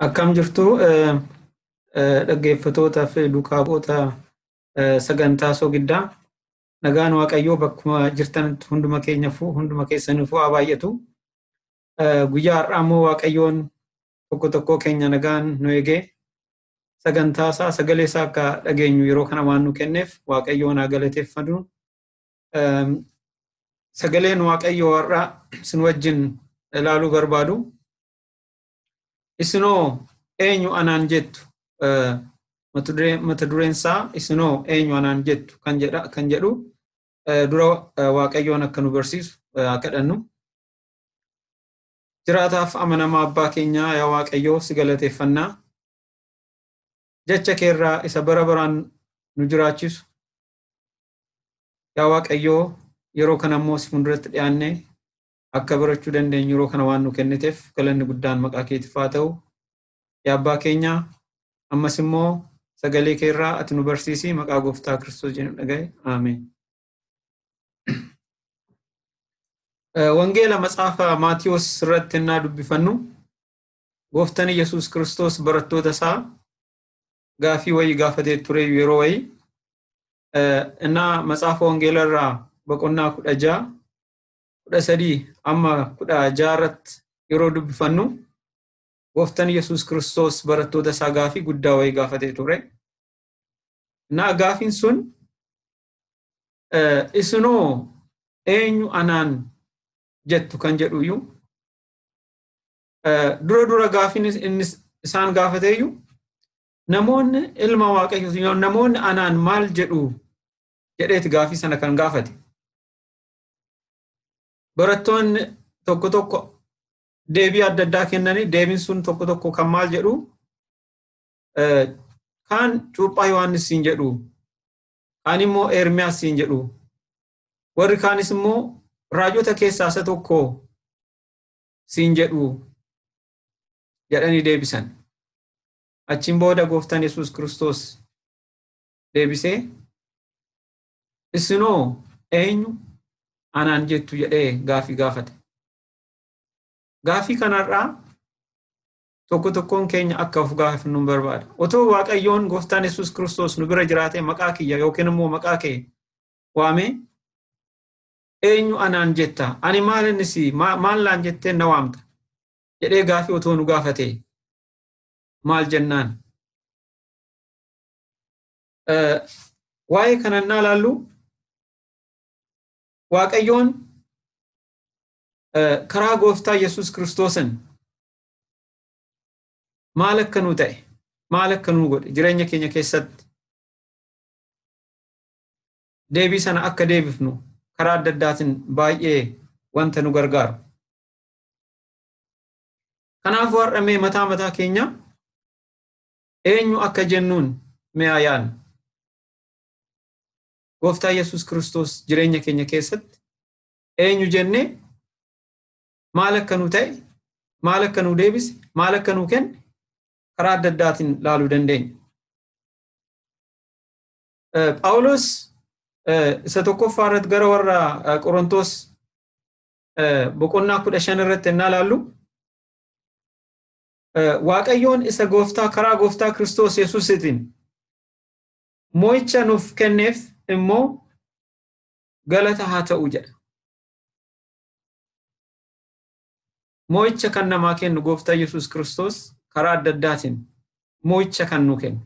Akkam jirtu dhaggeeffattoota fi duukaa bu'oota sagantaa soogiddaa nagaan Waaqayyoo bakkuma jirtanitti hunduma keenyaafuu hunduma keessaniifuu haa baay'atu. Guyyaa har'aa immoo Waaqayyoon tokko tokkoo keenya nagaan nu eegee sagantaa isaa sagalee isaa akka dhageenyu yeroo kana waan nu kenneef Waaqayyoon haa galateeffatu. Sagaleen Waaqayyoo har'aa isin wajjin ilaaluu barbaadu. Isinhoo eenyu anaan jettu mata dureen isaa isinhoo eenyu anaan jettu kan jedhu dura Waaqayyoon akka nu barsiisu kadhannu. Jiraataaf amanamaa abbaa keenyaa yaa Waaqayyoo si galateeffannaa. Jecha keerraa isa bara baraan nu jiraachisu. Yaa Waaqayyoo yeroo kana immoo si fuulduratti dhiyaannee akka barachuu dandeenyu yeroo kana waan nu kenniteef galanni guddaan maqaa keetiif haa ta'u. Yaa abbaa keenyaa ammas immoo sagalee keerraa ati nu barsiisi maqaa gooftaa Kiristoos jedhu dhagaye. Ameen. Wangeela matsaafa Maatiyos irratti innaa dubbifannu gooftaan Yesuus Kiristoos barattoota isaa gaaffii wayii gaafatee ture yeroo wayii innaa matsaafa wangeela irraa boqonnaa 13 amma 16 irratti yeroo dubbifannu gooftaan Yesuus Kiristoos barattoota isaa gaaffii guddaa wayii gaafatee ture. Innaa gaaffiin sun isinhoo eenyu anaan jettu kan jedhuyyuu dura gaaffiin inni isaan gaafateeyyuu namoonni ilma Waaqayyoo namoonni anaan maal jedhu jedheeti gaaffii sana kan gaafate. Barattoonni tokko tokko deebii adda addaa kennanii deebiin sun tokko tokko kan maal jedhu kaan cuuphaa Yohaannis siin jedhu kaan immoo Ermiyaas siin jedhu warri kaanis immoo raajota keessaa isa tokko siin jedhu jedhanii deebisan. Achiin booda gooftaan Yesuus Kiristoos deebisee isinhoo eenyu anaan jettu jedhee gaaffii gaafate. Gaaffii kanarraa tokko tokkoon keenya akka of gaafannu barbaada. Otoo Waaqayyoon gooftaan Yesuus Kiristoos nu bira jiraatee maqaa kiyya yookiin immoo maqaa kee waamee eenyu anaan jetta ani maal laan jettee na waamta jedhee gaaffii otoo nu gaafatee maal jennaan. Waa'ee kanannaa laallu Waaqayyoon karaa gooftaa Yesuus Kiristoosin maal akka nu ta'e maal akka nu godhe jireenya keenya keessatti deebii sana akka deebifnu karaa adda addaatiin baay'ee wanta nu gargaaru. Kanaafuu har'amee mataa keenya eenyu akka jennuun mee yaadnu. Gooftaa Yesuus Kiristoos jireenya keenya keessatti eenyu jennee maal akka nu ta'e maal akka nu deebise maal akka nu kenne karaa adda addaatiin laaluu dandeenya. Phaawulos isa tokkoffaa irratti gara warra Qorontos boqonnaa 15 irratti innaa laallu Waaqayyoon isa gooftaa karaa gooftaa Kiristoos Yesuusitiin moo'icha nuuf kenneef immoo galata haa ta'u jedha. Moo'icha kan namaa kennu gooftaa Yesuus Kiristoos karaa adda addaatiin moo'icha kan nu kennu.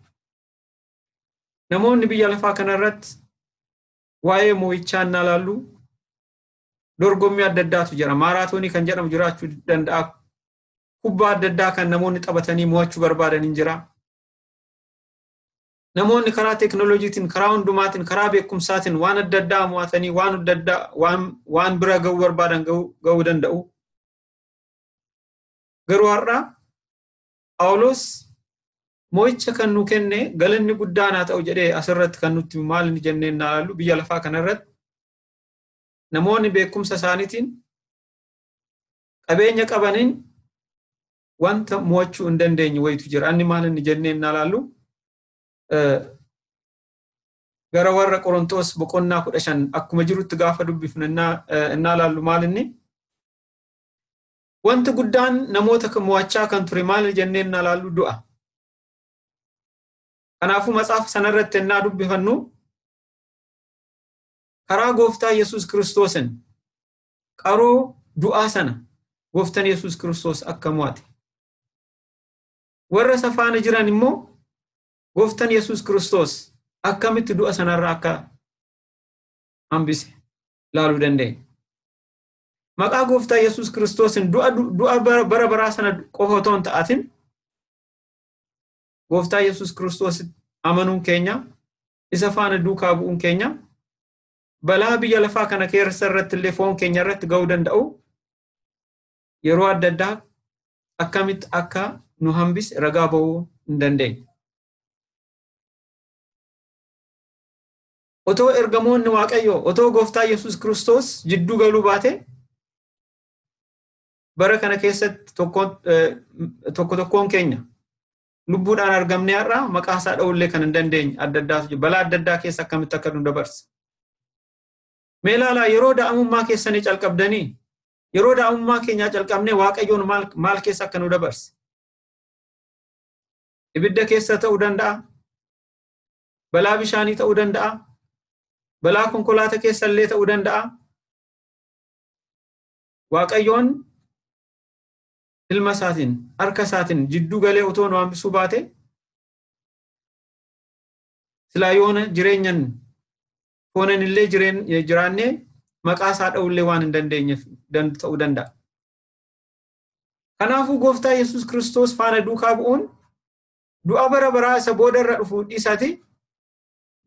Namoonni biyya lafaa kanarratti waa'ee moo'ichaa innaa laallu dorgommii adda addaatu jira. Maaraatoonii kan jedhamu jiraachuu danda'a. Kubbaa adda addaa kan namoonni taphatanii mo'achuu barbaadan hin jira. Namoonni karaa teekinooloojiitiin, karaa hundumaatiin, karaa beekumsaatiin waan adda addaa mo'atanii waan adda addaa waan bira ga'uu barbaadan ga'uu danda'u. Garuu har'aa Phaawulos moo'icha kan nu kenne galanni guddaan haa ta'u jedhee asirratti kan nutti maal inni jennee ilaallu biyya lafaa kanarratti namoonni beekumsa isaaniitiin qabeenya qabaniin wanta mo'achuu hin dandeenye wayitu jira. Inni maal inni jennee ilaallu gara warra Qorontos boqonnaa 15 akkuma jirutti gaafa dubbifnu innaa laallu maal inni wanti guddaan namoota mo'achaa kan ture maal jenneen na laallu du'a. Kanaafuu matsaaf sanarratti ennaa dubbifannu karaa gooftaa Yesuus Kiristoosin qaroo du'aa sana gooftaan Yesuus Kiristoos akka mo'ate. Warra safaana jiran immoo gooftaan Yesuus Kiristoos akkamitti du'a sanarraa akka hambise laaluu dandeenya. Maqaa gooftaa Yesuus Kiristoosin du'a bara baraa sana qofa otoo hin ta'atin gooftaa Yesuus Kiristoos amanuun keenya isa faana duukaa bu'uun keenya balaa biyya lafaa kana keessa irratti illee foon keenya irratti ga'uu danda'u yeroo adda addaa akkamitti akka nu hambise ragaa ba'uu hin dandeenya. Otoo ergamoonni Waaqayyoo otoo gooftaa Yesuus Kiristoos jidduu galuu baate bara kana keessatti tokkoon keenya lubbuudhaan argamnee har'a maqaa isaa dha'ullee kan hin dandeenye adda addaatu balaa adda addaa keessa akkamitti akka nu dabarsa. Mee ilaalaa yeroo daa'imummaa keessanii calqabdanii yeroo daa'imummaa keenyaa calqabnee Waaqayyoon maal keessa akka nu dabarse. Ibidda keessa ta'uu danda'a. Balaa bishaanii ta'uu danda'a. Balaa konkolaataa keessa illee ta'uu danda'a. Waaqayyoon ilma isaatiin harka isaatiin jidduu galee otoo nu hambisuu baate silaa yoona jireenyan foonan illee jiraannee maqaa isaa dha'ullee waan hin dandeenyeef ta'uu danda'a. Kanaafuu gooftaa Yesuus Kiristoos faana duukaa bu'uun du'a bara baraa isa booda irra dhufu dhiisati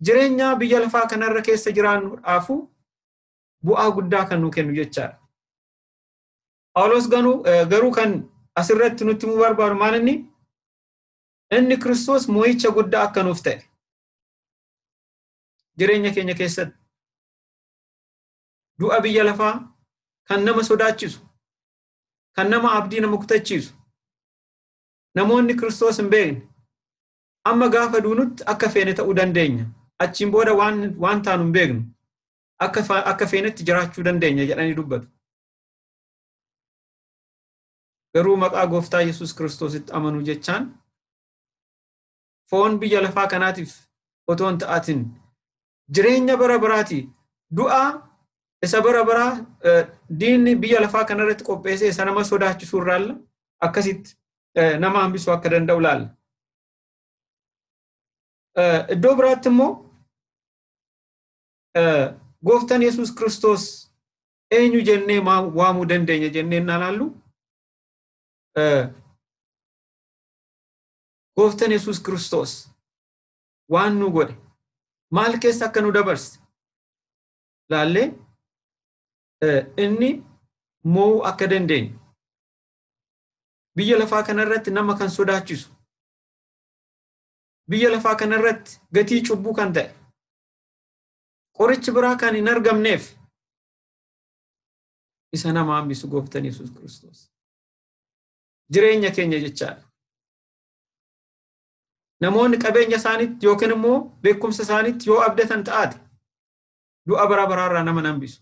jireenya biyya lafaa kanarra keessa jiraannuudhaafu bu'aa guddaa kan nu kennu jechaadha. Phaawulos garuu kan asirratti nutti himuu barbaadu maal inni Kiristoos mo'icha guddaa akka nuuf ta'e jireenya keenya keessatti du'a biyya lafaa kan nama sodaachisu kan nama abdii nama kutachiisu namoonni Kiristoos hin beekne amma gaafa duunutti akka feene ta'uu dandeenya achiin booda waan taanu hin beeknu akka feenetti jiraachuu dandeenya jedhanii dubbatu. Garuu maqaa gooftaa Yesuus Kiristoositti amanuu jechaan foon biyya lafaa kanaatiif otoo hin ta'atin jireenya bara baraati du'a isa bara baraa diinni biyya lafaa kanarratti qopheessee isa nama sodaachisuu irraalla akkasitti nama hambisuu akka danda'u laalla. Iddoo biraatti immoo gooftaan Yesuus Kiristoos eenyu jennee waamuu dandeenya jennee ilaallu. Gooftaan Yesuus Kiristoos waan nu godhe maal keessa akka nu dabarse laallee inni mo'uu akka dandeenyu biyya lafaa kanarratti nama kan sodaachisu biyya lafaa kanarratti gatii cubbuu kan ta'e qorichi biraa kan hin argamneef isa nama hambisu gooftaan Yesuus Kiristoos. Jireenya keenya jechaadha. Namoonni qabeenya isaaniitti yookiin immoo beekumsa isaaniitti yoo abdatan ta'ate du'a bara baraarraa nama hambisu.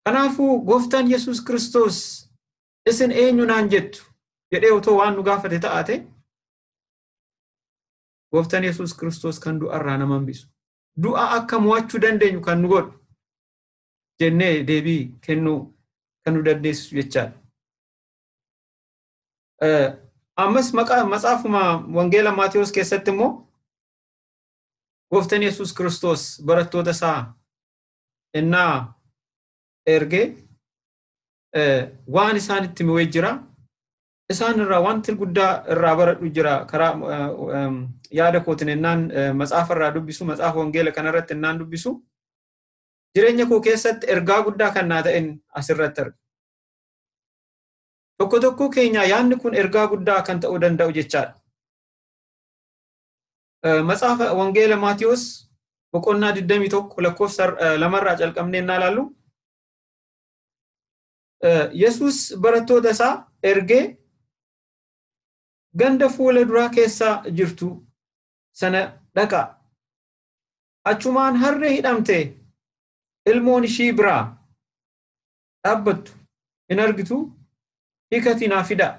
Kanaafuu gooftaan Yesuus Kiristoos isin eenyu naan jettu jedhee otoo waan nu gaafate ta'ate gooftaan Yesuus Kiristoos kan du'arraa nama hambisu. Du'a akka mo'achuu dandeenyu kan nu godhu jennee deebii kennuu kan nu dandeessisu jechaadha. Ammas matsaafuma wangeela Maatiyos keessatti immoo gooftaan Yesuus Kiristoos barattoota isaa innaa ergee waan isaanitti himee jira. Isaan irraa wanti guddaa irraa baradhu jira karaa yaada kootiin innaan matsaafa irraa dubbisu matsaafa wangeela kanarratti innaan dubbisu jireenya koo keessatti ergaa guddaa kan naa ta'en asirratti arga. Tokko keenya yaadni kun ergaa guddaa kan ta'uu danda'u jechaadha. Matsaafa wangeela Maatiyos boqonnaa 21 lakkoofsa 2 irraa calqabnee innaa ilaallu Yesuus barattoota isaa ergee ganda fuula duraa keessa jirtu sana dhaqaa. Achumaan harree hidhamte ilmoon ishii biraa dhaabbattu hin argitu hiikatti naa fidaa.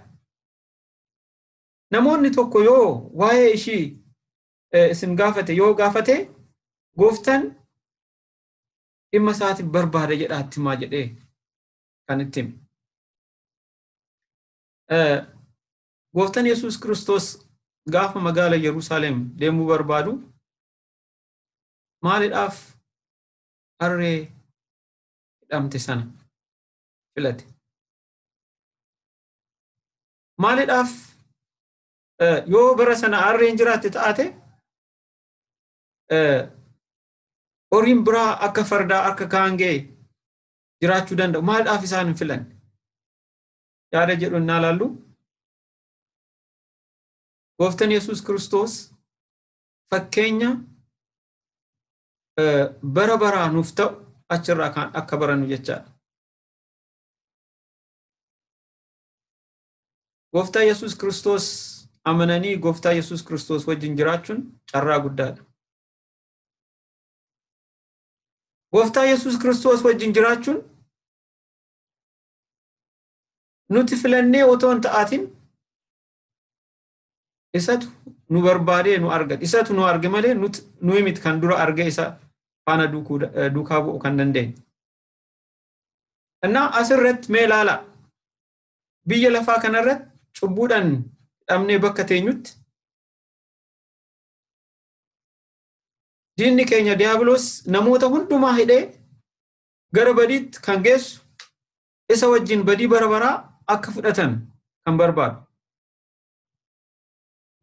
Namoonni tokko yoo waa'ee ishii isin gaafate yoo gaafate gooftaan dhimma isaatiif barbaada jedhaatti maa jedhee kan itti hime. Gooftaan Yesuus Kiristoos gaafa magaala Yerusaalem deemuu barbaadu maaliidhaaf harree hidhamte sana filate? Maaliidhaaf yoo bara sana harreen jiraatte taate horiin biraa akka fardaa akka kaangee jiraachuu danda'u maaliidhaaf isaan hin filanne? Yaada jedhu innaa laallu gooftaan Yesuus Kiristoos fakkeenya bara baraa nuuf ta'u achirraa kan akka barannu jechaadha. Gooftaa Yesuus Kiristoos amananii gooftaa Yesuus Kiristoos wajjin jiraachuun carraa guddaadha. Gooftaa Yesuus Kiristoos wajjin jiraachuun nuti filannee otoo hin ta'atin isatu nu barbaadee nu argate. Isatu nu arge malee nuyi miti kan dura arge isa faana duukaa bu'uu kan dandeenye. Innaa asirratti mee ilaalaa biyya lafaa kanarratti cubbuudhaan hidhamnee bakka teenyutti diinni keenya diiyaabiloos namoota hundumaa hidhee gara badiitti kan geessu isa wajjin badii bara baraa akka fudhatan kan barbaadu.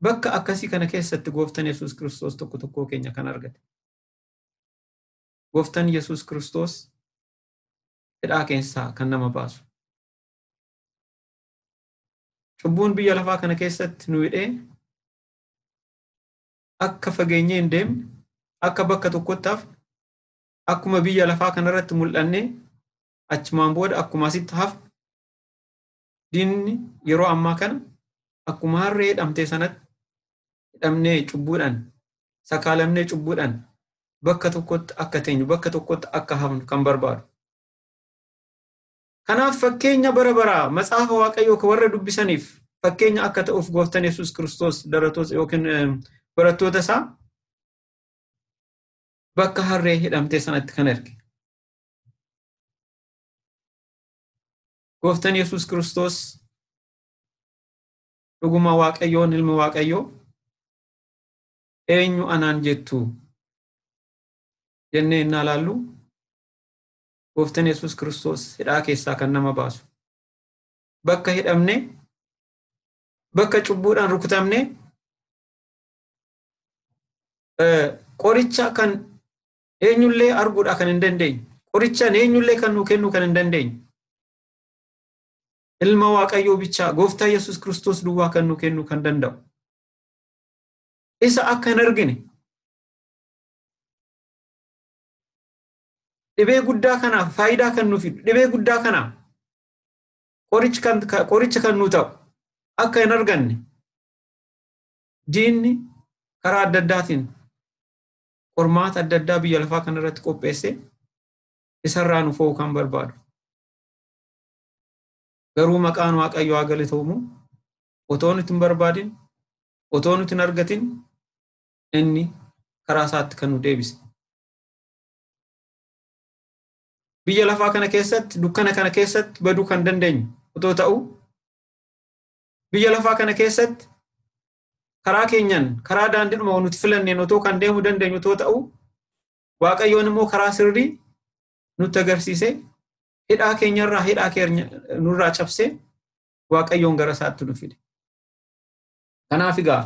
Bakka akkasii kana keessatti gooftaan Yesuus Kiristoos tokko keenya kan argate. Gooftaan Yesuus Kiristoos hidhaa keessaa kan nama baasu. Cubbuun biyya lafaa kana keessatti nu hidhee akka fageenyee hin deemne akka bakka tokkotti hafne akkuma biyya lafaa kanarratti mul'annee achumaan booda akkuma asitti hafne diinni yeroo ammaa kana akkuma harree hidhamtee sanatti hidhamnee cubbuudhaan sakaalamnee cubbuudhaan bakka tokkotti akka teenyu bakka tokkotti akka hafnu kan barbaadu. Kanaaf fakkeenya bara baraa matsaafa Waaqayyoo kan warra dubbisaniif fakkeenya akka ta'uuf gooftaan Yesuus Kiristoos daratoota yookiin barattoota isaa bakka harree hidhamtee sanatti kan erge. Gooftaan Yesuus Kiristoos dhuguma Waaqayyoon ilmi Waaqayyoo eenyu anaan jettu jennee innaa laallu gooftaan Yesuus Kiristoos hidhaa keessaa kan nama baasu. Bakka hidhamne bakka cubbuudhaan rukutamne qoricha kan eenyullee arguudha kan hin dandeenye. Qoricha eenyullee kan nu kennu kan hin dandeenye. Ilma Waaqayyoo bichaa gooftaa Yesuus Kiristoos duwwaa kan nu kennu kan danda'u. Isa akka hin argine dhibee guddaa kanaaf faayidaa kan nuuf fidu dhibee guddaa kanaaf qoricha kan nu ta'u akka hin arganne diinni karaa adda addaatiin qormaata adda addaa biyya lafaa kanarratti qopheesse isarraa nu fo'uu kan barbaadu. Garuu maqaan Waaqayyoo haa galatamu otoo nuti hin barbaadin otoo nuti hin argatin inni karaa isaatti kan nu deebise. Biyya lafaa kana keessatti dukkana kana keessatti baduu kan dandeenyu otoo ta'u biyya lafaa kana keessatti karaa keenyan karaa daandiidhuma nuti filanneen otoo kan deemuu dandeenyu otoo ta'u Waaqayyoon immoo karaa sirrii nutti agarsiise hidhaa keenyarraa hidhaa keenya nurraa cabsee Waaqayyoon gara isaatti nu fide. Kanaaf egaa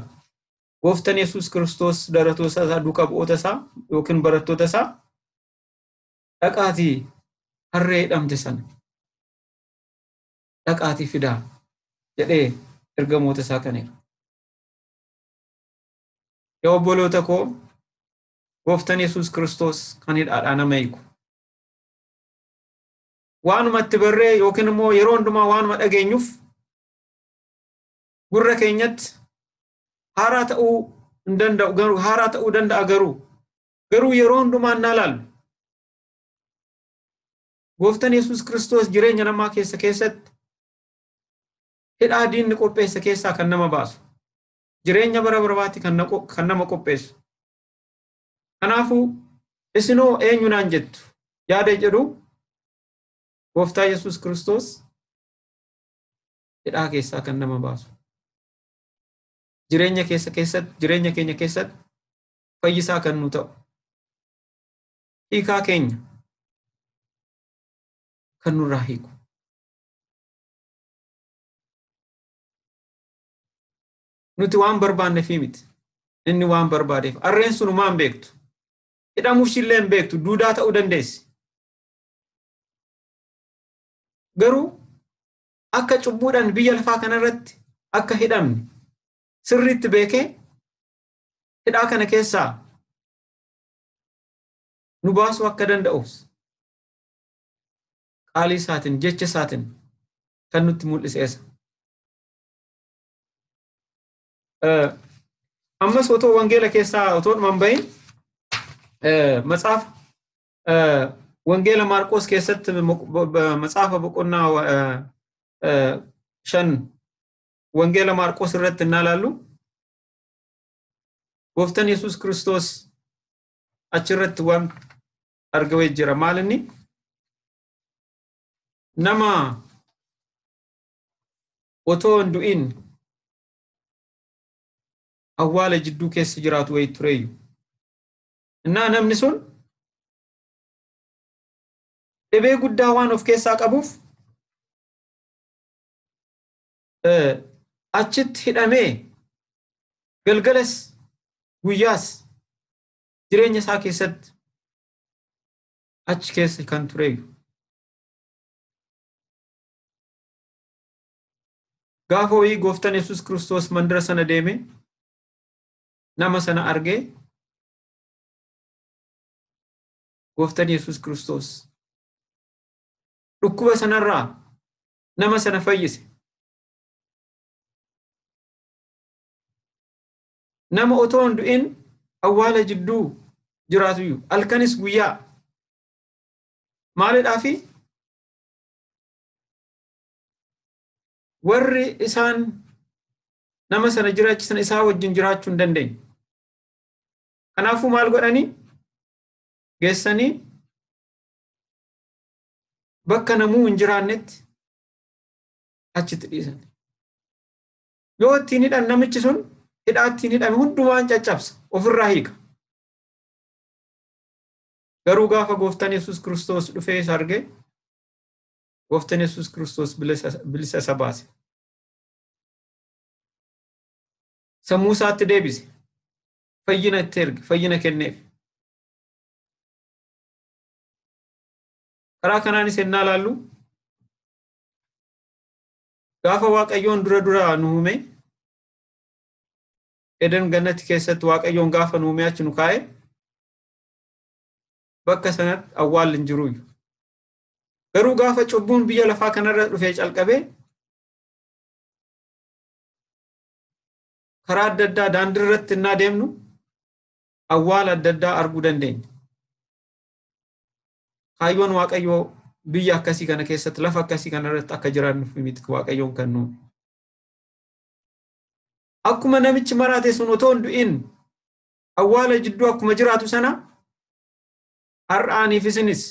gooftaan Yesuus Kiristoos daratoota isaa duukaa bu'oota isaa yookiin barattoota isaa dhaqaatii harree hidhamte sana dhaqaatii fidaa jedhee ergamoota isaa kaneera. Yaa obboloota koo gooftaan Yesuus Kiristoos kan hidhaadhaa nama hiiku. Waanumatti barree yookiin immoo yeroo hundumaa waanuma dhageenyuuf gurra keenyatti haaraa ta'uu hin danda'u garuu haaraa ta'uu danda'a garuu yeroo hundumaa naa laallu gooftaan Yesuus Kiristoos jireenya namaa keessatti hidhaa diinni qopheesse keessaa kan nama baasu. Jireenya bara baraatti kan nama qopheessu. Kanaafuu isinoo eenyu naan jettu yaada jedhu Gooftaa Yesuus Kiristoos hidhaa keessaa kan nama baasu. Jireenya keenya keessatti fayyisaa kan nu ta'u. Hiikaa keenya kan nurraa hiiku. Nuti waan barbaanneef miti. Inni waan barbaadeef. Harreen sun maan beektu. Hidhamuuf illee hin beektu. Duudaa ta'uu dandeessi. Garuu akka cubbuudhaan biyya lafaa kanarratti akka hidhamne sirriitti beekee hidhaa kana keessaa nu baasuu akka danda'uuf qaalii isaatiin jecha isaatiin kan nutti mul'iseessa. Ammas otoo wangeela keessaa otoo dhuman bahin matsaaf wangeela Maarqos keessatti matsaafa boqonnaa 5 wangeela Maarqos irratti ilaallu Gooftaan Yesuus Kiristoos achirratti waan argawee jira. Maal inni? Nama otoo hin du'in awwaala jidduu keessa jiraatu wayii tureeyyu. Innaa namni sun dhibee guddaa waan of keessaa qabuuf achitti hidhamee galgalas guyyaas jireenya isaa keessatti achi keessa kan tureeyyu. Gaafa wayii Gooftaan Yesuus Kiristoos mandira sana deeme nama sana argee Gooftaan Yesuus Kiristoos dhukkuba sanarraa nama sana fayyise. Nama otoo hin du'in awwaala jidduu jiraatu halkanis guyyaa maalidhaafi warri isaan nama sana jiraachisan isaa wajjin jiraachuu hin dandeenye. Kanaafuu maal godhanii geessanii bakka namuu hin jiraannetti achitti dhiisan. Yoo ittiin hidhan namichi sun hidhaa ittiin hidhame hundumaan caccabsa ofirraa hiika. Garuu gaafa Gooftaan Yesuus Kiristoos dhufee isa arge Gooftaan Yesuus Kiristoos bilisa isa baase. Sammuu isaatti deebise. Fayyina itti erge, fayyina kenneef. Karaa kanaanis ennaa laallu gaafa Waaqayyoon dura nu uume Eden gannatti keessatti Waaqayyoon gaafa nu uume achi nu kaa'e bakka sanatti awwaalli hin jiru. Garuu gaafa cubbuun biyya lafaa kanarra dhufee calqabee karaa adda addaa daandii irratti innaa deemnu awwaala adda addaa arguu dandeenya. Kaayyoon Waaqayyoo biyya akkasii kana keessatti lafa akkasii kanarratti akka jiraannuuf miti Waaqayyoon kan nuume. Akkuma namichi maraate sun otoo hin du'in awwaala jidduu akkuma jiraatu sana har'aaniif isinis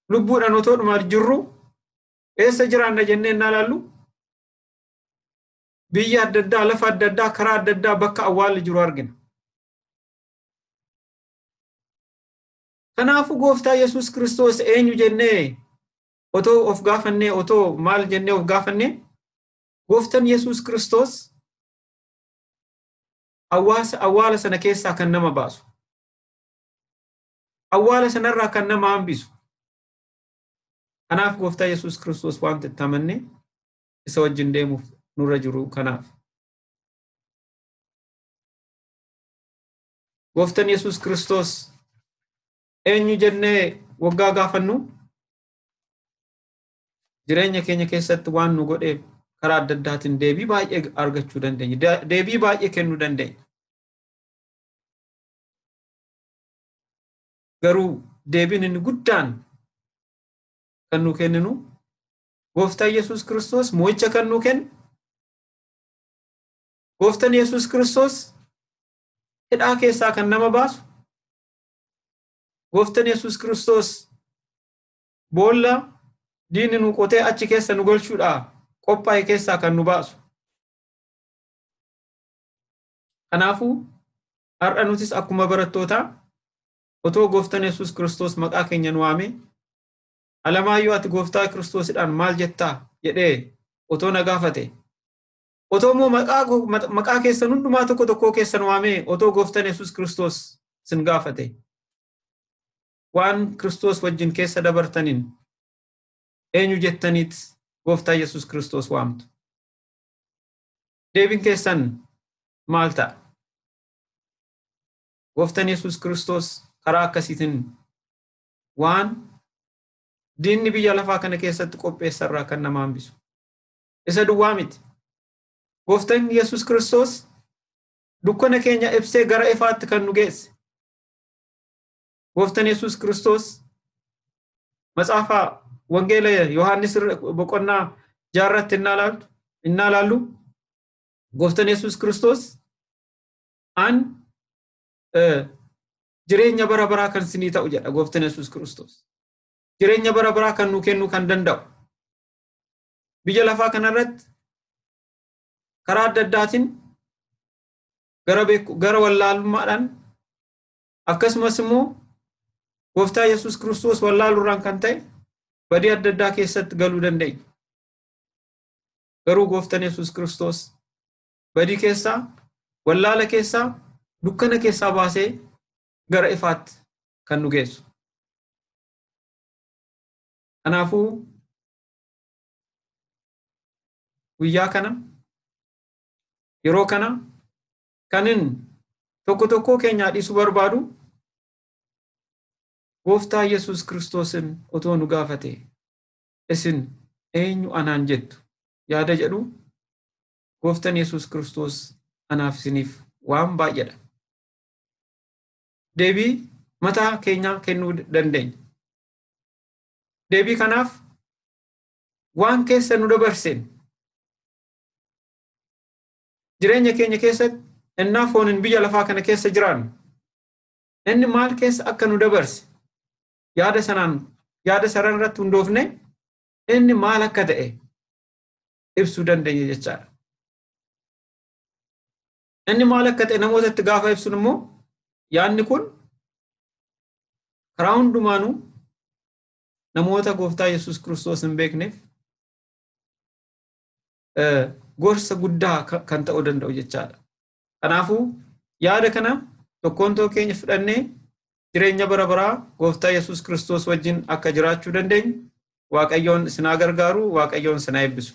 lubbuudhaan otoo dhumaa jirru eessa jiraanna jennee innaa laallu biyya adda addaa lafa adda addaa karaa adda addaa bakka awwaalli jiru argina. Kanaafuu Gooftaa Yesuus Kiristoos eenyu jennee otoo of gaafannee otoo maal jennee of gaafannee Gooftaan Yesuus Kiristoos awwaala sana keessaa kan nama baasu. Awwaala sanarraa kan nama hambisu. Kanaaf Gooftaa Yesuus Kiristoos waan itti amannee isa wajjin deemuuf nurra jiru kanaaf. Gooftaan Yesuus Kiristoos eenyu jennee waggaa gaafannu jireenya keenya keessatti waan nu godheef karaa adda addaatiin deebii baay'ee argachuu dandeenya. Deebii baay'ee kennuu dandeenya. Garuu deebiin inni guddaan kan nu kenninu Gooftaan Yesuus Kiristoos mo'icha kan nuu kennu. Gooftaan Yesuus Kiristoos hidhaa keessaa kan nama baasu. Gooftaan Yesuus Kiristoos boolla diinni nu qotee achi keessa nu galchuudhaa qophaa'e keessaa kan nu baasu. Kanaafuu har'a nutis akkuma barattootaa otoo Gooftaan Yesuus Kiristoos maqaa keenya nu waamee Alamaayyoo ati Gooftaa Kiristoosidhaan maal jettaa jedhee otoo na gaafate. Otoo immoo maqaa keessan hundumaa tokko tokkoo keessan waamee otoo Gooftaan Yesuus Kiristoos sin gaafate. Waan Kiristoos wajjin keessa dabartaniin eenyu jettaniit Gooftaa Yesuus Kiristoos waamtu? Deebiin keessan maal ta'a? Gooftaan Yesuus Kiristoos karaa akkasiitiin waan diinni biyya lafaa kana keessatti qopheessarraa kan nama hambisu. Isa duwwaa miti. Gooftaan Yesuus Kiristoos dukkana keenya ibsee gara ifaatti kan nu geesse. Gooftaan Yesuus Kiristoos matsaafa wangeela Yohaannis boqonnaa 6 innaa laallu Gooftaan Yesuus Kiristoos an jireenya bara baraa kan sinii ta'u jedha. Gooftaan Yesuus Kiristoos jireenya bara baraa kan nu kennu kan danda'u. Biyya lafaa kanarratti karaa adda addaatiin gara wallaalummaadhaan akkasumas immoo Gooftaa Yesuus Kiristoos wallaaluurraan kan ta'e badii adda addaa keessatti galuu dandeenya. Garuu Gooftaan Yesuus Kiristoos badii keessaa, wallaala keessaa, dukkana keessaa baasee gara ifaatti kan nu geessu. Kanaafuu guyyaa kana yeroo kana kanin tokko keenyaa dhiisuu barbaadu Gooftaa Yesuus Kiristoosin otoo nu gaafate isin eenyu anaan jettu yaada jedhu Gooftaan Yesuus Kiristoos anaaf isiniif waan baay'eedha. Deebii mataa keenyaa kennuu dandeenya. Deebii kanaaf waan keessa nu dabarseen jireenya keenya keessatti innaa fooniin biyya lafaa kana keessa jiraannu inni maal keessa akka nu dabarse yaada saran irratti hundoofne inni maal akka ta'e ibsuu dandeenya jechaadha. Inni maal akka ta'e namootatti gaafa ibsun immoo yaadni kun karaa hundumaanuu namoota Gooftaa Yesuus Kiristoos hin beekneef gorsa guddaa kan ta'uu danda'u jechaadha. Kanaafuu yaada kana tokkoon keenya fudhannee jireenya bara baraa Gooftaa Yesuus Kiristoos wajjin akka jiraachuu dandeenyu Waaqayyoon isin haa gargaaru, Waaqayyoon isin haa eebbisu.